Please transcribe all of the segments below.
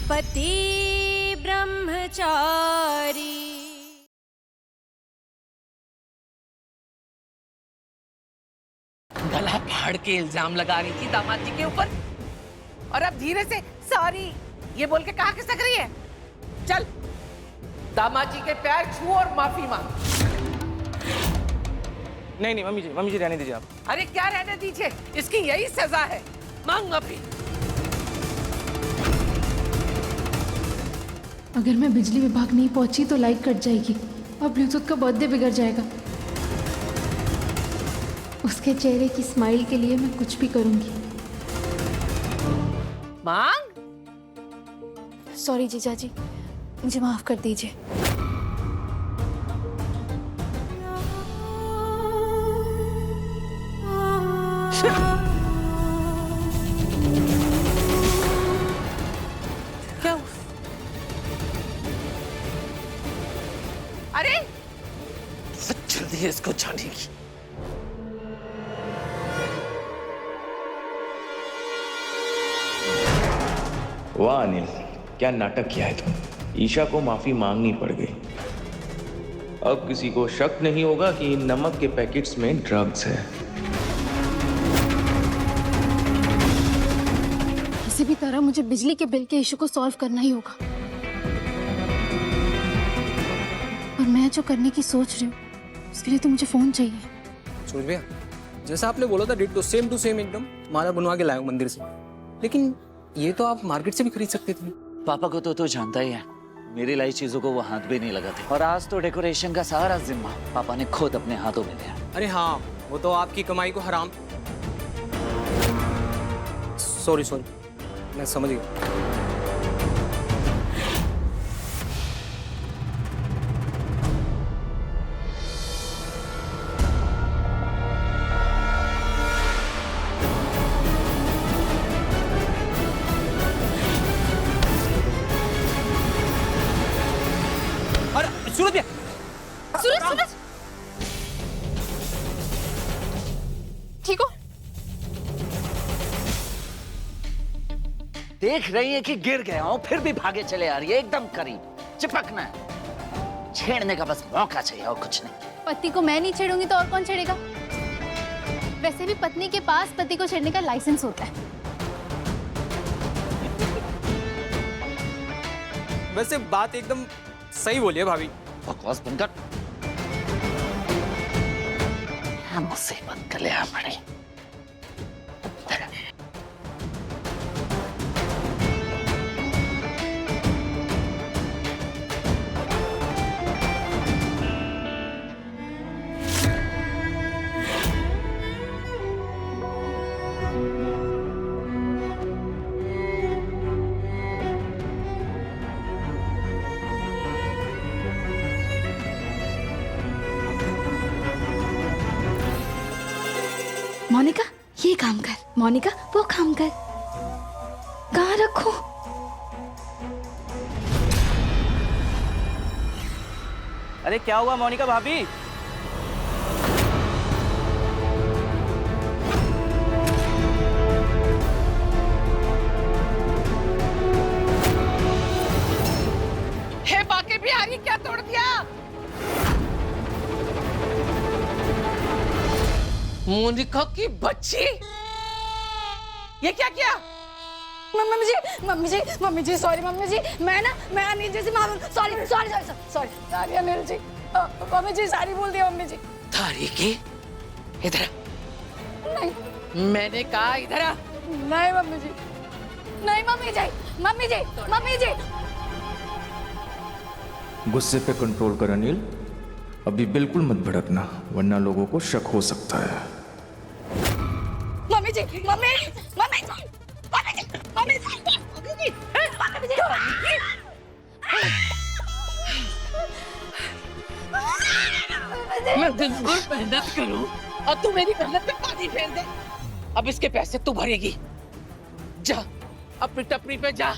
पति ब्रह्मचारी। गला फाड़ के इल्जाम लगा रही थी दामाद जी के ऊपर, और अब धीरे से सॉरी ये बोल के कहा खिसक रही है। चल दामाद जी के पैर छू और माफी मांग। नहीं मम्मी जी रहने दीजिए आप। अरे क्या रहने दीजिए, इसकी यही सजा है, मांग माफी। अगर मैं बिजली विभाग नहीं पहुंची तो लाइट कट जाएगी और ब्लूटूथ का बर्थडे बिगड़ जाएगा। उसके चेहरे की स्माइल के लिए मैं कुछ भी करूंगी। मांग। सॉरी जीजा जी, मुझे माफ कर दीजिए। क्या? अरे जल्दी है इसको जानेगी। वाह अनिल, क्या नाटक किया है तुम। ईशा को माफी मांगनी पड़ गई। अब किसी को शक नहीं होगा कि इन नमक के पैकेट्स में ड्रग्स है। किसी भी तरह मुझे बिजली के बिल के इशू को सॉल्व करना ही होगा। और मैं जो करने की सोच रही हूँ उसके लिए तो मुझे फोन चाहिए। सूरज भैया, जैसा आपने बोला था डिट्टो सेम टू सेम एकदम माला बनवा के लाया हूं मंदिर से, लेकिन ये तो आप मार्केट से भी खरीद सकते थे। पापा को तो जानता ही है, मेरी लाई चीजों को वो हाथ भी नहीं लगाते। और आज तो डेकोरेशन का सारा जिम्मा पापा ने खुद अपने हाथों में लिया। अरे हाँ, वो तो आपकी कमाई को हराम। सॉरी मैं समझ गया। सूरज भैया, सूरज ठीक हो? देख रही है कि गिर गया हूं फिर भी भागे चले आ रही है, एकदम करीब चिपकना है। छेड़ने का बस मौका चाहिए और कुछ नहीं। पति को मैं नहीं छेड़ूंगी तो और कौन छेड़ेगा? वैसे भी पत्नी के पास पति को छेड़ने का लाइसेंस होता है। वैसे बात एकदम सही बोली है भाभी। बकवास बंद कर। क्या मुसीबत कर ले आ पड़ी। मोनिका ये काम कर, मोनिका वो काम कर। कहाँ रखो? अरे क्या हुआ मोनिका भाभी? हे बाके बिहारी, क्या तोड़ दिया? मोनिका की बच्ची, ये क्या किया? मम्मी जी सॉरी मम्मी जी, मैं अनिल जी से सॉरी अनिल जी, मम्मी जी सारी बोल दिया मम्मी जी। तारी की इधर नहीं मैंने कहा इधर आ। नहीं मम्मी जी, नहीं मम्मी जी। गुस्से पे कंट्रोल कर अनिल, अभी बिल्कुल मत भड़कना वरना लोगों को शक हो सकता है। मम्मी जी मैं दिन भर मेहनत करूं और तू मेरी मेहनत पे पानी फेर दे। अब इसके पैसे तू भरेगी। जा अपनी टपरी पे जा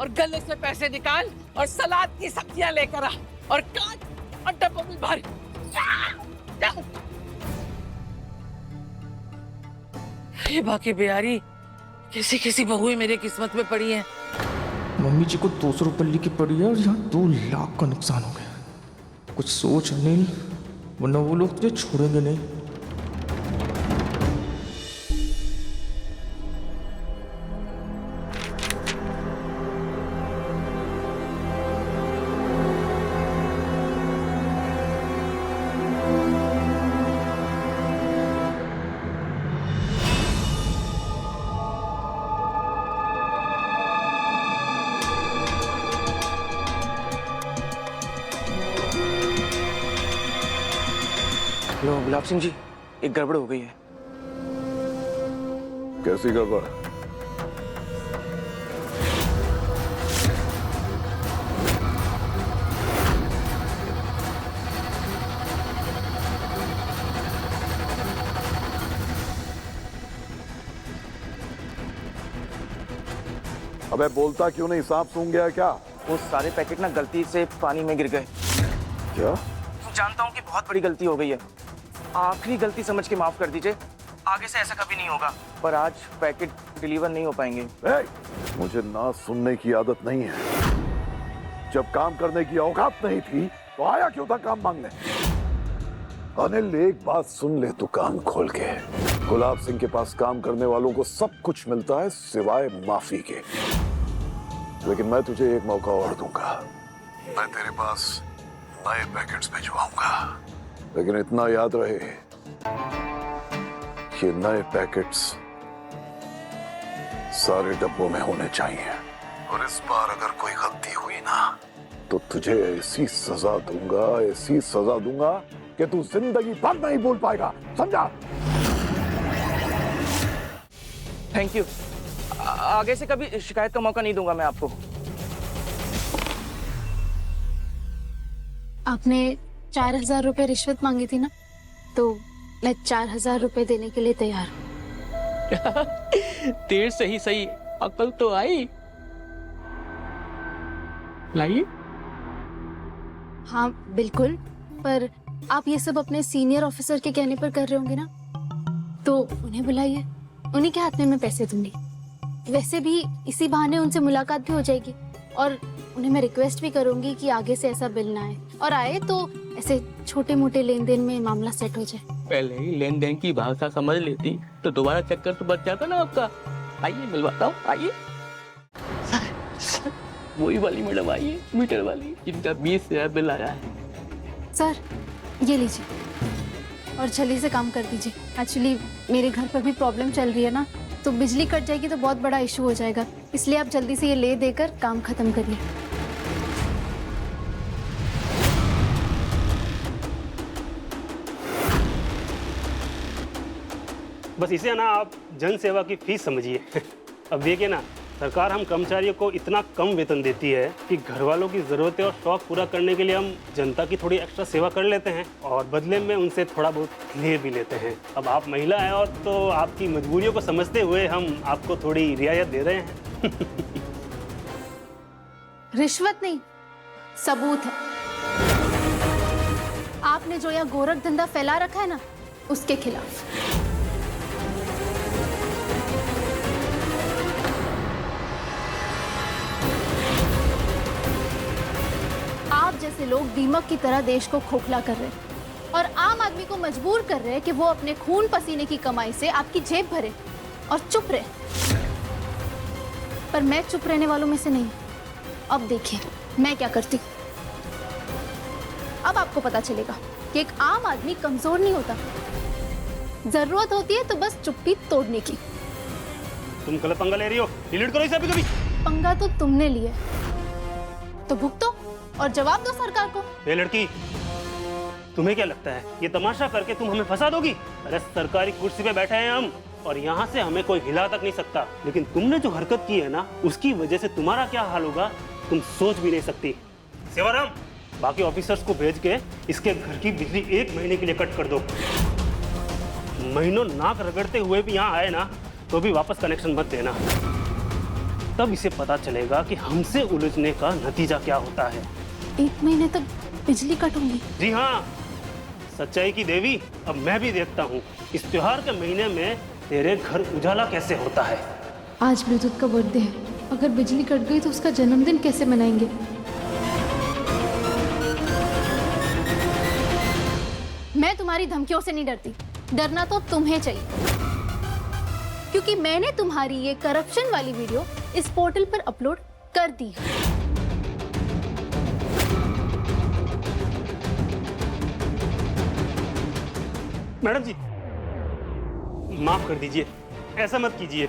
और गले से पैसे निकाल और सलाद की सब्जियां लेकर आ और काट और डब्बों में भर। जा। ये बाकी बिहारी किसी किसी बहुएं मेरे किस्मत में पड़ी हैं। मम्मी जी को 200 रुपये ली की पड़ी है और यहाँ 2 लाख का नुकसान हो गया। कुछ सोच अनिल, वरना वो लोग तुझे छोड़ेंगे नहीं। लो गुलाब सिंह जी, एक गड़बड़ हो गई है। कैसी गड़बड़? अबे बोलता क्यों नहीं? सांप सूंघ गया क्या? वो सारे पैकेट ना गलती से पानी में गिर गए। क्या? जानता हूँ कि बहुत बड़ी गलती हो गई है, आखिरी गलती समझ के माफ कर दीजिए। आगे से ऐसा कभी नहीं होगा। पर आज पैकेट डिलीवर नहीं हो पाएंगे। मुझे ना सुनने की आदत नहीं है। जब काम करने की औकात नहीं थी तो आया क्यों था काम मांगने? अनिल, एक बात सुन ले तू कान खोल के। गुलाब सिंह के पास काम करने वालों को सब कुछ मिलता है सिवाय माफी के। लेकिन मैं तुझे एक मौका और दूंगा। मैं तेरे पास नए पैकेट्स भिजवाऊंगा, लेकिन इतना याद रहे, ये नए पैकेट्स सारे डब्बों में होने चाहिए। और इस बार अगर कोई गलती हुई ना तो तुझे ऐसी सजा दूंगा कि तू जिंदगी भर नहीं भूल पाएगा, समझा? Thank you. आगे से कभी शिकायत का मौका नहीं दूंगा मैं आपको। आपने 4000 रुपए रिश्वत मांगी थी ना, तो मैं 4000 रुपए देने के लिए तैयार हूँ। देर से ही सही, अकल तो आई। लाइए। हाँ बिल्कुल, पर आप ये सब अपने सीनियर ऑफिसर के कहने पर कर रहे होंगे ना, तो उन्हें बुलाइए, उन्हीं के हाथ में मैं पैसे दूंगी। वैसे भी इसी बहाने उनसे मुलाकात भी हो जाएगी और उन्हें मैं रिक्वेस्ट भी करूंगी कि आगे से ऐसा बिल ना आए, और आए तो ऐसे छोटे मोटे लेन देन में मामला सेट हो जाए। पहले ही लेन देन की भाषा समझ लेती तो दोबारा चक्कर तो बच जाता ना आपका। आइए मिलवाता हूँ, आइए। वही वाली मैडम आइए, मीटर वाली, जिनका 20,000 बिल आया है। सर ये लीजिए और जल्दी से काम कर दीजिए। एक्चुअली मेरे घर पर भी प्रॉब्लम चल रही है ना, तो बिजली कट जाएगी तो बहुत बड़ा इशू हो जाएगा, इसलिए आप जल्दी से ये ले देकर काम खत्म करिए। बस इसे ना आप जन सेवा की फीस समझिए। अब देखिए ना, सरकार हम कर्मचारियों को इतना कम वेतन देती है कि घर वालों की ज़रूरतें और शौक पूरा करने के लिए हम जनता की थोड़ी एक्स्ट्रा सेवा कर लेते हैं और बदले में उनसे थोड़ा बहुत ले भी लेते हैं। अब आप महिला हैं और तो आपकी मजबूरियों को समझते हुए हम आपको थोड़ी रियायत दे रहे हैं। रिश्वत नहीं, सबूत है। आपने जो यह गोरख धंधा फैला रखा है ना, उसके खिलाफ। आप जैसे लोग दीमक की तरह देश को खोखला कर रहे हैं और आम आदमी को मजबूर कर रहे हैं कि वो अपने खून पसीने की कमाई से आपकी जेब भरे और चुप रहे। पर मैं चुप रहने वालों में से नहीं। अब देखिए मैं क्या करती हूँ। अब आपको पता चलेगा कि एक आम आदमी कमजोर नहीं होता, जरूरत होती है तो बस चुप्पी तोड़ने की। तुम गलत पंगा ले रही हो, डिलीट करो इसे अभी। कभी पंगा तो तुमने लिया, तो भुगतो और जवाब दो सरकार को। ये लड़की, तुम्हें क्या लगता है ये तमाशा करके तुम हमें फंसा दोगी? अरे सरकारी कुर्सी पे बैठे हैं हम और यहाँ से हमें कोई हिला तक नहीं सकता। लेकिन तुमने जो हरकत की है ना, उसकी वजह से तुम्हारा क्या हाल होगा तुम सोच भी नहीं सकती। सेवाराम, बाकी ऑफिसर्स को भेज के इसके घर की बिजली 1 महीने के लिए कट कर दो। महीनों नाक रगड़ते हुए भी यहाँ आए ना, तो भी वापस कनेक्शन मत देना। तब इसे पता चलेगा कि हमसे उलझने का नतीजा क्या होता है। 1 महीने तक बिजली कट होगी? जी हाँ, सच्चाई की देवी, अब मैं भी देखता हूँ इस त्योहार के महीने में तेरे घर उजाला कैसे होता है। आज ब्लूटूथ का बर्थडे है, अगर बिजली कट गई तो उसका जन्मदिन कैसे मनाएंगे? मैं तुम्हारी धमकियों से नहीं डरती, डरना तो तुम्हें चाहिए, क्योंकि मैंने तुम्हारी ये करप्शन वाली वीडियो इस पोर्टल पर अपलोड कर दी है। मैडम जी, माफ कर दीजिए, ऐसा मत कीजिए।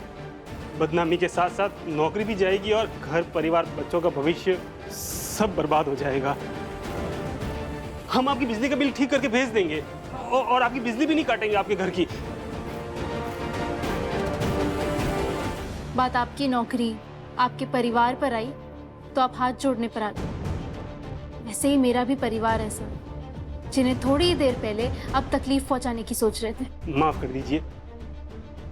बदनामी के साथ साथ नौकरी भी जाएगी और घर परिवार बच्चों का भविष्य सब बर्बाद हो जाएगा। हम आपकी बिजली का बिल ठीक करके भेज देंगे और आपकी बिजली भी नहीं काटेंगे आपके घर की। बात आपकी नौकरी, आपके परिवार पर आई तो आप हाथ जोड़ने पर आ गए। वैसे ही मेरा भी परिवार है सर, जिन्हें थोड़ी ही देर पहले आप तकलीफ पहुंचाने की सोच रहे थे। माफ कर दीजिए,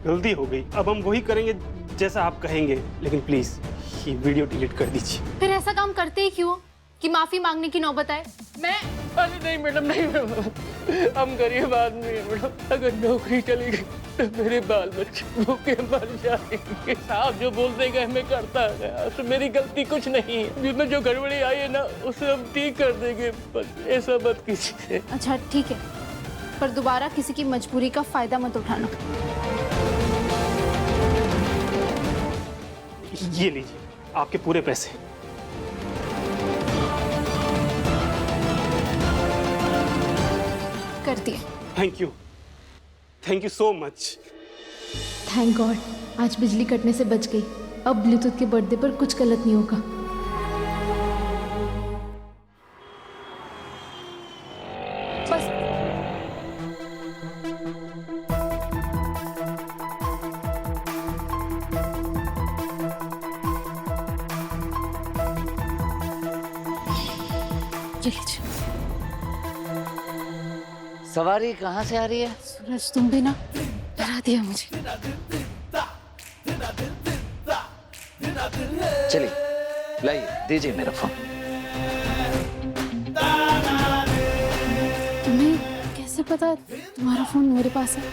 गलती हो गई। अब हम वही करेंगे जैसा आप कहेंगे, लेकिन प्लीज ये वीडियो डिलीट कर दीजिए। फिर ऐसा काम करते ही क्यों कि माफी मांगने की नौबत आए? मैं अरे नहीं मैडम, नहीं मैडम, हम गरीब आदमी हैं मैडम। अगर नौकरी चली गई तो मेरे बाल बच्चे भूखे मर जाएंगे। साहब जो बोल देगा हमें करता है, तो मेरी गलती कुछ नहीं है। जिसमें जो गड़बड़ी आई है ना उसे हम ठीक कर देंगे, बस ऐसा मत कीजिए। अच्छा ठीक है, पर दोबारा किसी की मजबूरी का फायदा मत उठाना। ये लीजिए आपके पूरे पैसे। कर दिए। Thank you so much. Thank God, आज बिजली कटने से बच गई। अब ब्लूटूथ के बर्थडे पर कुछ गलत नहीं होगा। बस ये लीजिए। सवारी कहाँ से आ रही है? सूरज तुम भी ना डरा दिया मुझे। चलिए लाइए, दीजिए मेरा फोन। तुम्हें कैसे पता तुम्हारा फोन मेरे पास है?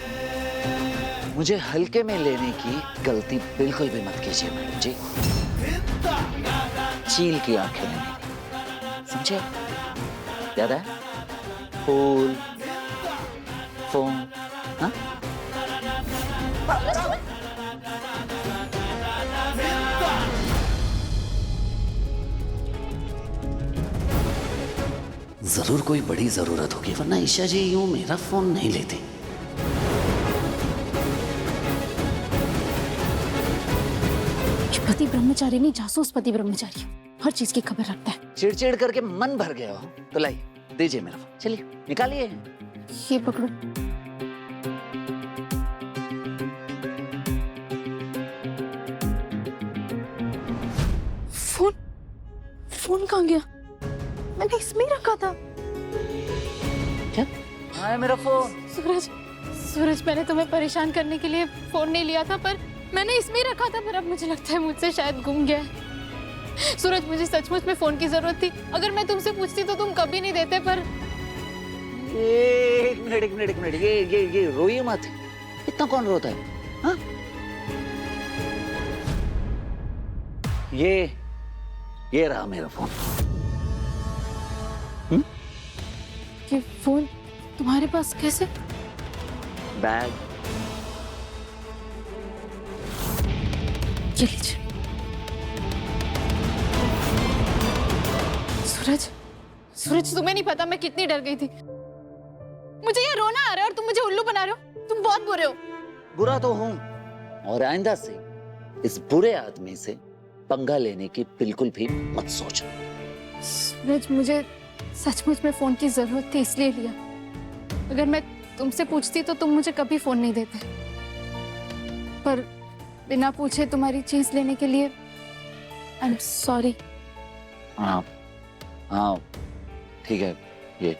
मुझे हल्के में लेने की गलती बिल्कुल भी मत कीजिए मैडम जी। चील की आंखें लेने की, समझे? याद है? फूल, फोन, हाँ? जरूर कोई बड़ी जरूरत होगी, वरना ईशा जी यूं मेरा फोन नहीं लेती। पति ब्रह्मचारी नहीं, जासूस पति ब्रह्मचारी, हर चीज की खबर रखता है। चिड़चिड़ करके मन भर गया हो तो लाइए, दीजिए मेरा फोन। चलिए निकालिए। ये पकड़ो। फोन कहाँ गया? मैंने इसमें रखा था। क्या? हाँ है मेरा फोन। सूरज, मैंने तुम्हें परेशान करने के लिए फोन नहीं लिया था, पर मैंने इसमें रखा था। पर अब मुझे लगता है मुझसे शायद गुम गया है। सूरज, मुझे सचमुच में फोन की जरूरत थी। अगर मैं तुमसे पूछती तो तुम कभी नहीं देते। पर एक मिनट, ये रोइए मत। इतना कौन रोता है? हाँ? ये रहा मेरा फोन। ये फोन तुम्हारे पास कैसे? बैग। ये लीजिए। सूरज, तुम्हें नहीं पता मैं कितनी डर गई थी। मुझे ये रोना आ रहा है और तुम मुझे उल्लू बना रहे हो। तुम बहुत बुरे हो। बुरा तो हूं, और आइंदा से इस बुरे आदमी से पंगा लेने की बिल्कुल भी मत सोचना। सूरज, मुझे सचमुच में फोन की जरूरत थी, इसलिए लिया। अगर मैं तुमसे पूछती तो तुम मुझे कभी फोन नहीं देते। पर बिना पूछे तुम्हारी चीज लेने के लिए आई एम सॉरी। हाँ, ठीक है। ये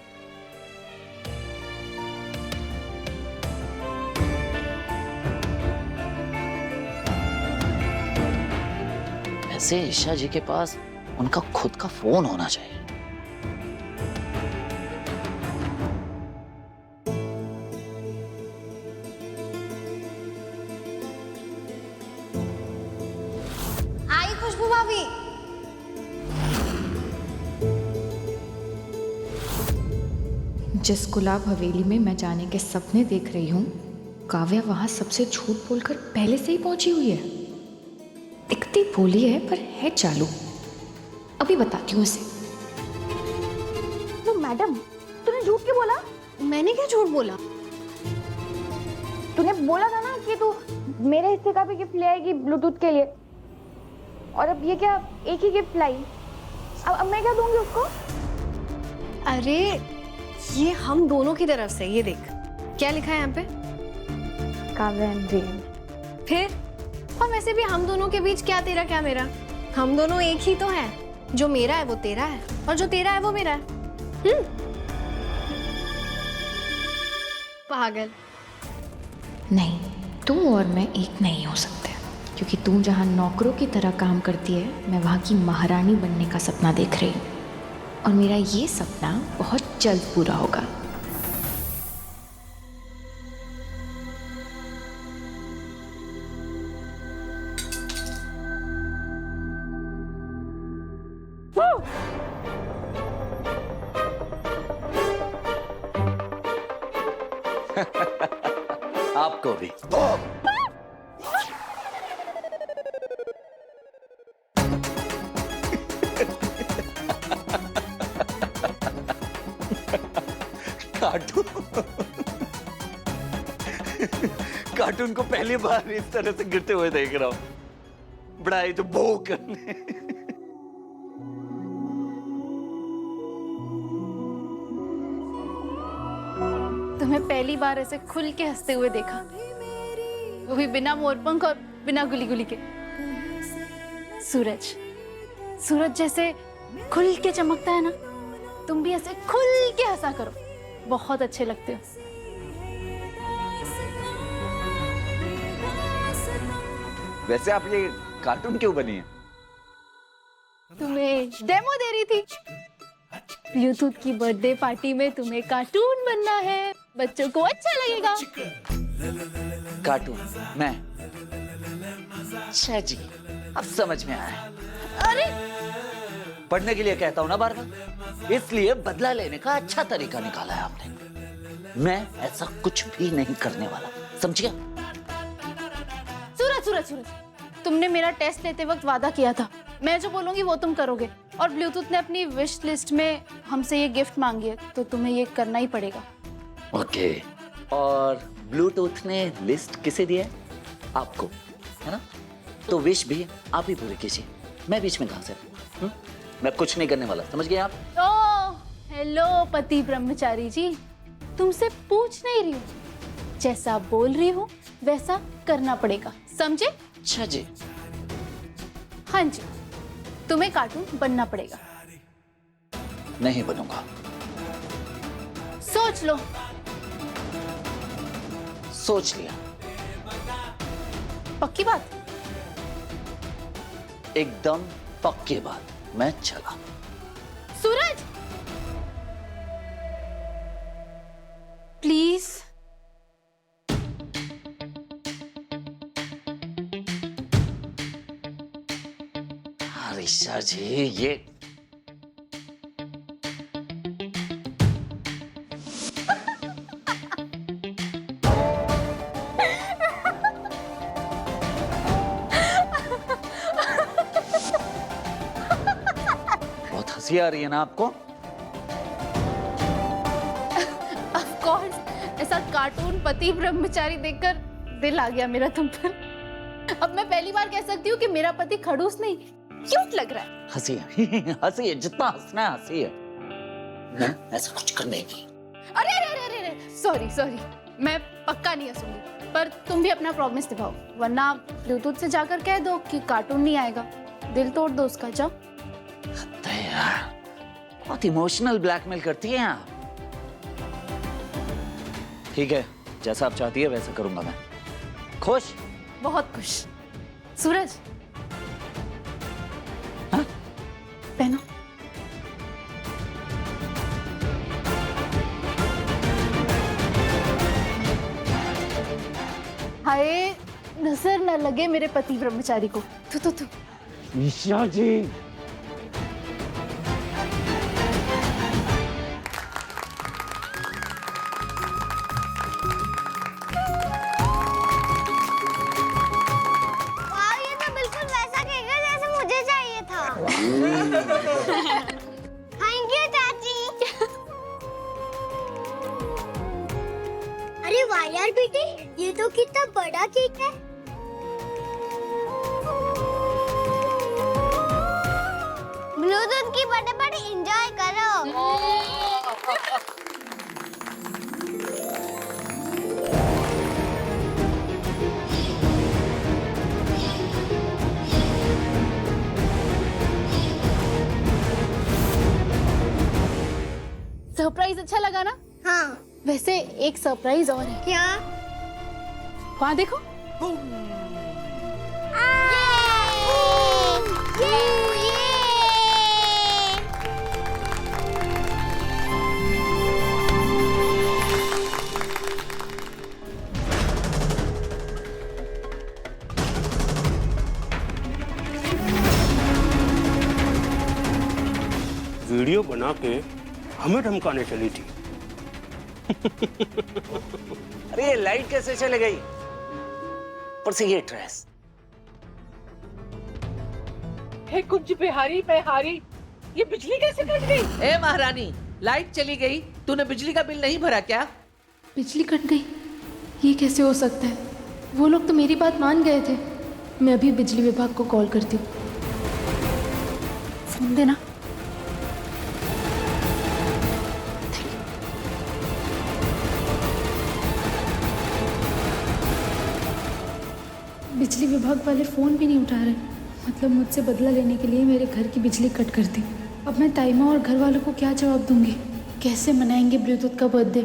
ऐसे ईशा जी के पास उनका खुद का फोन होना चाहिए। जिस गुलाब हवेली में मैं जाने के सपने देख रही हूँ, काव्या वहाँ सबसे झूठ बोलकर पहले से ही पहुंची हुई है। दिखती भोली है पर है चालू। अभी बताती हूँ उसे। तो मैडम, तूने झूठ क्यों बोला? मैंने क्या झूठ बोला? तूने बोला था ना कि तू मेरे हिस्से का भी गिफ्ट ले आएगी ब्लूटूथ के लिए, और अब ये क्या, एक ही गिफ्ट लाई? अब मैं क्या दूंगी उसको? अरे ये हम दोनों की तरफ से, ये देख क्या लिखा है यहाँ पे, काव्या एंड ड्रीम। फिर और वैसे भी हम दोनों के बीच क्या तेरा क्या मेरा, हम दोनों एक ही तो हैं। जो मेरा है वो तेरा है और जो तेरा है वो मेरा है। पागल। नहीं, तू और मैं एक नहीं हो सकते, क्योंकि तू जहाँ नौकरों की तरह काम करती है, मैं वहाँ की महारानी बनने का सपना देख रही हूँ, और मेरा ये सपना बहुत जल्द पूरा होगा। आपको भी। कार्टून को पहली बार इस तरह से गिरते हुए देख रहा हूं। बड़ा ही तो बो करने। तुम्हें पहली बार ऐसे खुल के हंसते हुए देखा, वो भी बिना मोरपंख और बिना गुली गुली के। सूरज, सूरज जैसे खुल के चमकता है ना, तुम भी ऐसे खुल के हंसा करो, बहुत अच्छे लगते हो। वैसे आप ये कार्टून क्यों बनी है? तुम्हें डेमो दे रही थी। ब्लूटूथ की बर्थडे पार्टी में तुम्हें कार्टून बनना है, बच्चों को अच्छा लगेगा। कार्टून मैं? अच्छा जी, अब समझ में आया। अरे पढ़ने के लिए कहता हूं ना बार बार, इसलिए बदला लेने का अच्छा तरीका निकाला है आपने। मैं ऐसा कुछ भी नहीं करने वाला, समझिए? सूरज, सूरज, सूरज, तुमने मेरा टेस्ट लेते वक्त वादा किया था, मैं जो बोलूंगी वो तुम करोगे, और ब्लूटूथ ने अपनी विश लिस्ट में हमसे ये गिफ्ट मांगी है, तो तुम्हें ये करना ही पड़ेगा। ओके। और ब्लूटूथ ने लिस्ट किसे दिया है? आपको, है ना? तो विश भी आप ही पूरी कीजिए, मैं बीच में कहां से? मैं कुछ नहीं करने वाला, समझ गए आप? ओ हेलो पति ब्रह्मचारी जी, तुमसे पूछ नहीं रही हूँ, जैसा बोल रही हूँ वैसा करना पड़ेगा, समझे? अच्छा जी। हाँ जी, तुम्हें कार्टून बनना पड़ेगा। नहीं बनूंगा। सोच लो। सोच लिया। पक्की बात? एकदम पक्की बात। मैं चला। सूरज, प्लीज। हरीशा जी, ये बहुत हंसी आ रही है ना आपको? ऑफ कोर्स, ऐसा कार्टून पति ब्रह्मचारी देखकर दिल आ गया मेरा तुम पर। अब मैं पहली बार कह सकती हूँ कि मेरा पति खड़ूस नहीं, क्यूट लग रहा है। हंसी है, हंसी है, जितना हंसना है हंसी है। मैं ऐसा कुछ करने की। अरे अरे अरे अरे, सॉरी सॉरी, मैं पक्का नहीं हंसूंगी, पर तुम भी अपना प्रॉमिस निभाओ, वरना ब्लूटूथ से जाकर कह दो कि कार्टून नहीं आएगा, दिल तोड़ दो उसका। जाओ। यार, बहुत इमोशनल ब्लैकमेल करती हैं आप। ठीक है, जैसा आप चाहती है वैसा करूंगा मैं। खुश? बहुत खुश। सूरज, हाँ? पहनो। हाय, नजर न लगे मेरे पति ब्रह्मचारी को। तू ईशा जी, थैंक यू चाची। अरे वाह यार बेटी, ये तो कितना बड़ा केक है। ब्लूटूथ की बर्थडे पार्टी एंजॉय करो। सरप्राइज अच्छा लगा ना? हाँ। वैसे एक सरप्राइज और है। क्या? वहाँ देखो। वीडियो बना के हमें धमकाने चली थी। अरे ये लाइट कैसे चले गई? पर से ये ड्रेस। हे कुंज बिहारी बिहारी, ये बिजली कैसे कट गई? ए महारानी, लाइट चली गई, तूने बिजली का बिल नहीं भरा क्या? बिजली कट गई? ये कैसे हो सकता है? वो लोग तो मेरी बात मान गए थे। मैं अभी बिजली विभाग को कॉल करती हूँ। फोन देना। बिजली विभाग वाले फ़ोन भी नहीं उठा रहे। मतलब मुझसे बदला लेने के लिए मेरे घर की बिजली कट कर दी। अब मैं ताइमा और घर वालों को क्या जवाब दूंगी? कैसे मनाएंगे ब्लूटूथ का बर्थडे?